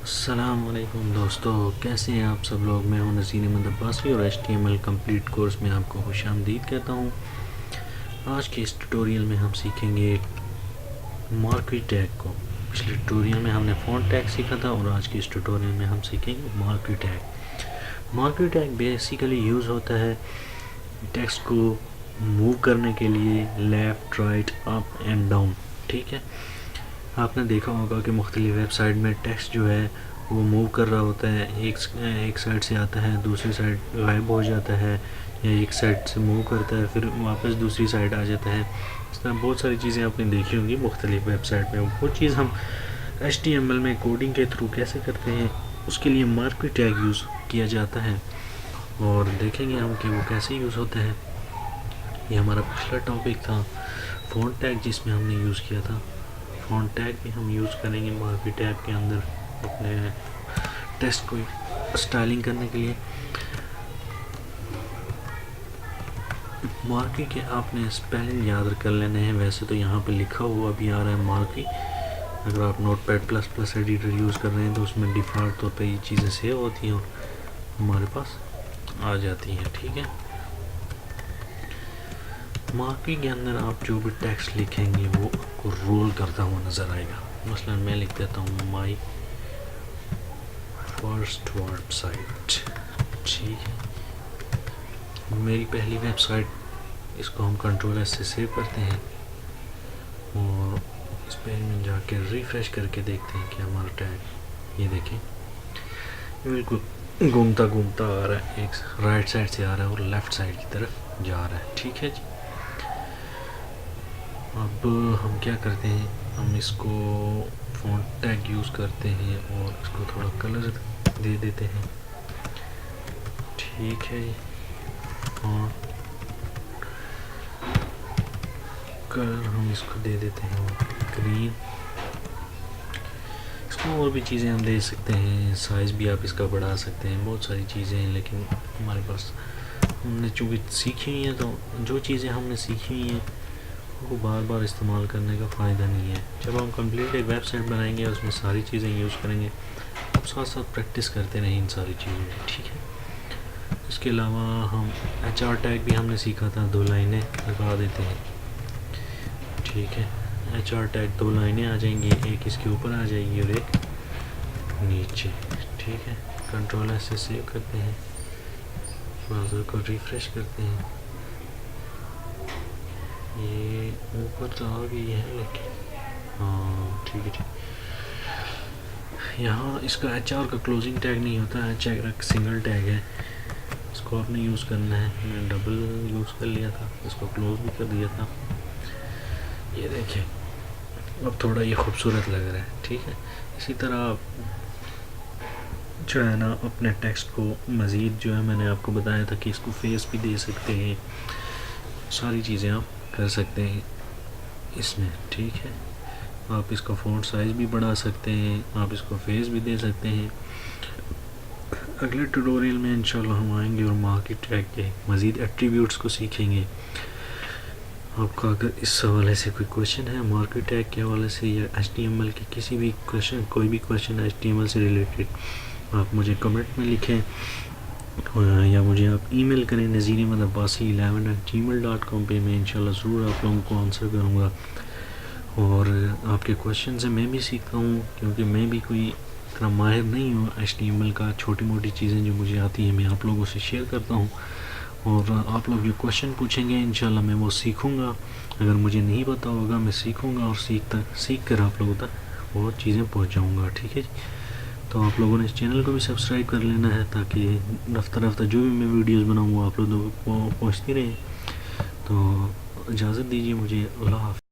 السلام علیکم دوستو، کیسے ہیں آپ سب لوگ؟ میں ہوں نذیر احمد عباسی اور HTML کمپلیٹ کورس میں آپ کو خوش آمدید کہتا ہوں۔ آج کے اس ٹیوٹوریل میں ہم سیکھیں گے مارکوی ٹیگ کو۔ پچھلے ٹیوٹوریل میں ہم نے فونٹ ٹیگ سیکھا تھا اور آج کے اس ٹیوٹوریل میں ہم سیکھیں گے مارکوی ٹیگ۔ مارکوی ٹیگ بیسیکلی یوز ہوتا ہے ٹیکسٹ کو موو کرنے کے لیے، left, right, up and down. ٹھیک ہے، آپ نے دیکھا ہوگا کہ مختلف ویب سائٹ میں ٹیکسٹ جو ہے وہ موو کر رہا ہوتا ہے، ایک سائٹ سے آتا ہے، دوسری سائٹ غائب ہو جاتا ہے، یا ایک سائٹ سے موو کرتا ہے پھر واپس دوسری سائٹ آ جاتا ہے۔ اس طرح بہت ساری چیزیں آپ نے دیکھی ہوں گی مختلف ویب سائٹ میں۔ وہ چیز ہم HTML میں کوڈنگ کے تھرو کیسے کرتے ہیں، اس کے لیے مارکوی ٹیگ یوز کیا جاتا ہے، اور دیکھیں گے ہم کہ وہ کیسے یوز ہوتا ہے۔ یہ ہمارا پچھلا ٹاپک تھا فونٹ ٹیگ، جس میں ہم نے یوز کیا تھا۔ فونٹ ٹیگ بھی ہم یوز کریں گے مارکوی ٹیگ کے اندر اپنے ٹیکسٹ کو اسٹائلنگ کرنے کے لیے۔ مارکوی کے آپ نے اسپیلنگ یاد کر لینے ہیں، ویسے تو یہاں پہ لکھا ہوا بھی آ رہا ہے مارکوی۔ اگر آپ Notepad plus plus editor use کر رہے ہیں تو اس میں ڈیفالٹ طور پہ یہ چیزیں سیو ہوتی ہیں اور ہمارے پاس آ جاتی ہیں۔ ٹھیک ہے، مارکوی کے اندر آپ جو بھی ٹیکسٹ لکھیں گے وہ آپ کو رول کرتا ہوا نظر آئے گا۔ مثلا میں لکھ دیتا ہوں مائی فرسٹ ویب سائٹ۔ ٹھیک ہے، میری پہلی ویب سائٹ، اس کو ہم کنٹرول S سے سیو کرتے ہیں اور اس پیج میں جا کے ریفریش کر کے دیکھتے ہیں کہ ہمارا ٹیگ، یہ دیکھیں یہ بالکل گھومتا گھومتا آ رہا ہے، ایک رائٹ سائڈ سے آ رہا ہے اور لیفٹ سائڈ کی طرف جا رہا ہے۔ ٹھیک ہے جی، اب ہم کیا کرتے ہیں، ہم اس کو فونٹ ٹیگ یوز کرتے ہیں اور اس کو تھوڑا کلر دے دیتے ہیں۔ ٹھیک ہے، اور کلر ہم اس کو دے دیتے ہیں گرین۔ اس کو اور بھی چیزیں ہم دے سکتے ہیں، سائز بھی آپ اس کا بڑھا سکتے ہیں، بہت ساری چیزیں ہیں، لیکن ہمارے پاس ہم نے چونکہ سیکھی ہوئی ہیں تو جو چیزیں ہم نے سیکھی ہوئی ہیں ان کو بار بار استعمال کرنے کا فائدہ نہیں ہے۔ جب ہم کمپلیٹ ایک ویب سائٹ بنائیں گے اس میں ساری چیزیں یوز کریں گے، اب ساتھ ساتھ پریکٹس کرتے رہیں ان ساری چیزوں میں۔ ٹھیک ہے، اس کے علاوہ ہم HR ٹیگ بھی ہم نے سیکھا تھا، 2 لائنیں لگا دیتے ہیں۔ ٹھیک ہے، HR ٹیگ 2 لائنیں آ جائیں گی، ایک اس کے اوپر آ جائے گی اور ایک نیچے۔ ٹھیک ہے، کنٹرول S سے سیو کرتے ہیں، براؤزر کو ریفریش کرتے ہیں، یہ اوپر تو آ گئی ہے لیکن ہاں ٹھیک ہے ٹھیک۔ یہاں اس کا HR کا کلوزنگ ٹیگ نہیں ہوتا، HR ایک سنگل ٹیگ ہے، اس کو آپ نے یوز کرنا ہے۔ میں نے ڈبل یوز کر لیا تھا، اس کو کلوز بھی کر دیا تھا۔ یہ دیکھیں اب تھوڑا یہ خوبصورت لگ رہا ہے۔ ٹھیک ہے، اسی طرح آپ جو ہے نا اپنے ٹیکسٹ کو مزید جو ہے میں نے آپ کو بتایا تھا کہ اس کو فیس بھی دے سکتے ہیں، ساری چیزیں آپ کر سکتے ہیں اس میں۔ ٹھیک ہے، آپ اس کا فونٹ سائز بھی بڑھا سکتے ہیں، آپ اس کو فیس بھی دے سکتے ہیں۔ اگلے ٹیوٹوریل میں انشاءاللہ ہم آئیں گے اور مارکوی ٹیگ کے مزید ایٹریبیوٹس کو سیکھیں گے۔ آپ کا اگر اس حوالے سے کوئی کویشچن ہے مارکوی ٹیگ کے حوالے سے یا HTML کے کسی بھی کویشچن، کوئی بھی کویشچن HTML سے ریلیٹڈ، آپ مجھے کمنٹ میں لکھیں یا مجھے آپ ای میل کریں nazeeramadabasi11@gmail.com پہ۔ میں انشاءاللہ ضرور آپ لوگوں کو آنسر کروں گا، اور آپ کے کویشچن سے میں بھی سیکھتا ہوں، کیونکہ میں بھی کوئی اتنا ماہر نہیں ہوں HTML کا۔ چھوٹی موٹی چیزیں جو مجھے آتی ہیں میں آپ لوگوں سے شیئر کرتا ہوں، اور آپ لوگ جو کویشچن پوچھیں گے انشاءاللہ میں وہ سیکھوں گا۔ اگر مجھے نہیں پتا ہوگا میں سیکھوں گا، اور سیکھ کر آپ لوگوں تک وہ چیزیں پہنچاؤں گا۔ ٹھیک ہے جی، تو آپ لوگوں نے اس چینل کو بھی سبسکرائب کر لینا ہے تاکہ رفتہ رفتہ جو بھی میں ویڈیوز بناؤں وہ آپ لوگوں کو پہنچتی رہیں۔ تو اجازت دیجیے مجھے، اللہ حافظ۔